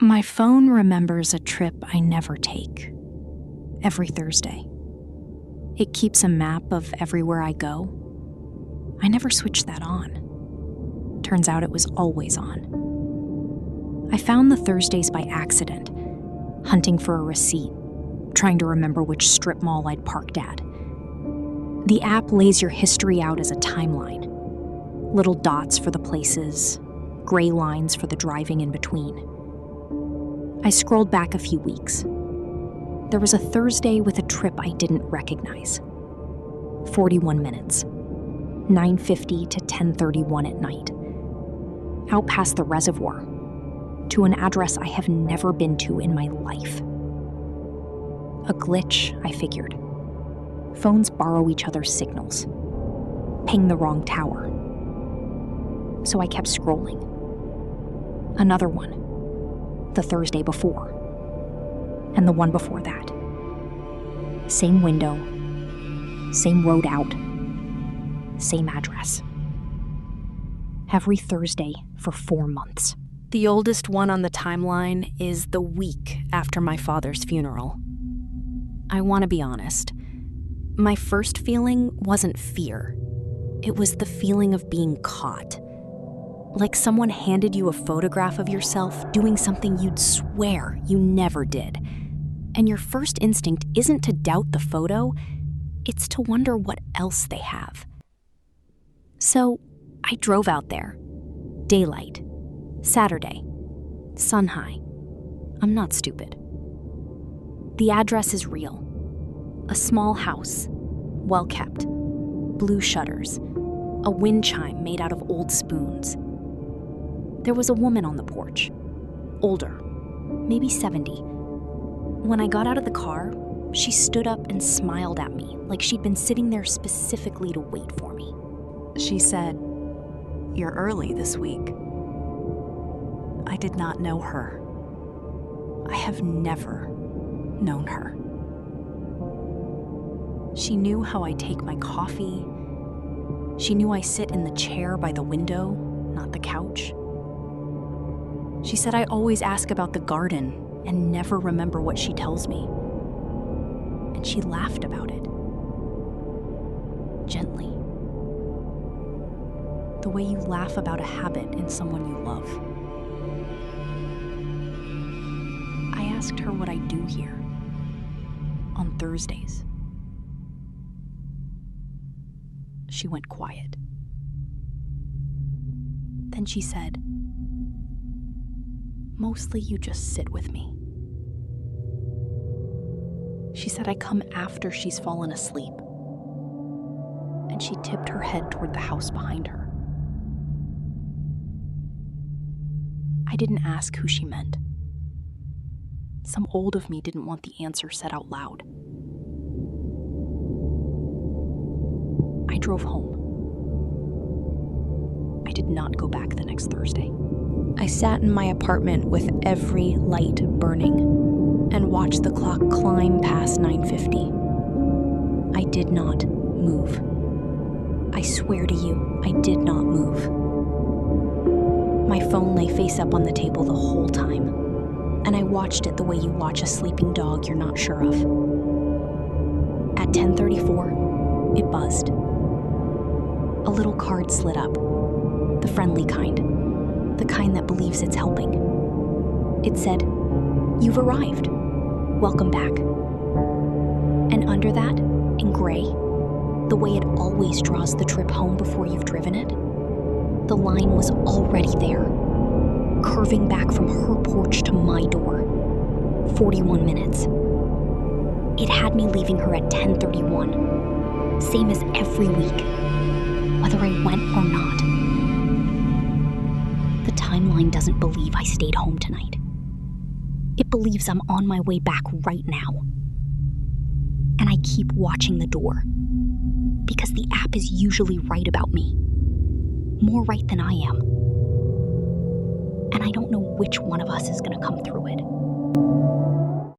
My phone remembers a trip I never take. Every Thursday. It keeps a map of everywhere I go. I never switched that on. Turns out it was always on. I found the Thursdays by accident, hunting for a receipt, trying to remember which strip mall I'd parked at. The app lays your history out as a timeline. Little dots for the places, gray lines for the driving in between. I scrolled back a few weeks. There was a Thursday with a trip I didn't recognize. 41 minutes. 9:50 to 10:31 at night. Out past the reservoir, to an address I have never been to in my life. A glitch, I figured. Phones borrow each other's signals. Ping the wrong tower. So I kept scrolling. Another one. The Thursday before. And the one before that. Same window. Same road out. Same address. Every Thursday for 4 months. The oldest one on the timeline is the week after my father's funeral. I want to be honest. My first feeling wasn't fear. It was the feeling of being caught. Like someone handed you a photograph of yourself doing something you'd swear you never did. And your first instinct isn't to doubt the photo, it's to wonder what else they have. So I drove out there. Daylight. Saturday. Sun high. I'm not stupid. The address is real. A small house. Well kept. Blue shutters. A wind chime made out of old spoons. There was a woman on the porch. Older. Maybe 70. When I got out of the car, she stood up and smiled at me like she'd been sitting there specifically to wait for me. She said, "You're early this week." I did not know her. I have never known her. She knew how I take my coffee. She knew I sit in the chair by the window, not the couch. She said I always ask about the garden and never remember what she tells me. And she laughed about it. Gently. The way you laugh about a habit in someone you love. I asked her what I do here on Thursdays. She went quiet. Then she said, "Mostly you just sit with me." She said I come after she's fallen asleep. And she tipped her head toward the house behind her. I didn't ask who she meant. Some old of me didn't want the answer said out loud. I drove home. I did not go back the next Thursday. I sat in my apartment with every light burning and watched the clock climb past 9:50. I did not move. I swear to you, I did not move. My phone lay face up on the table the whole time, and I watched it the way you watch a sleeping dog you're not sure of. At 10:34, it buzzed. A little card slid up, the friendly kind. The kind that believes it's helping. It said, "You've arrived. Welcome back." And under that, in gray, the way it always draws the trip home before you've driven it, the line was already there, curving back from her porch to my door. 41 minutes. It had me leaving her at 10:31, same as every week, whether I went or not. The timeline doesn't believe I stayed home tonight. It believes I'm on my way back right now. And I keep watching the door, because the app is usually right about me. More right than I am. And I don't know which one of us is gonna come through it.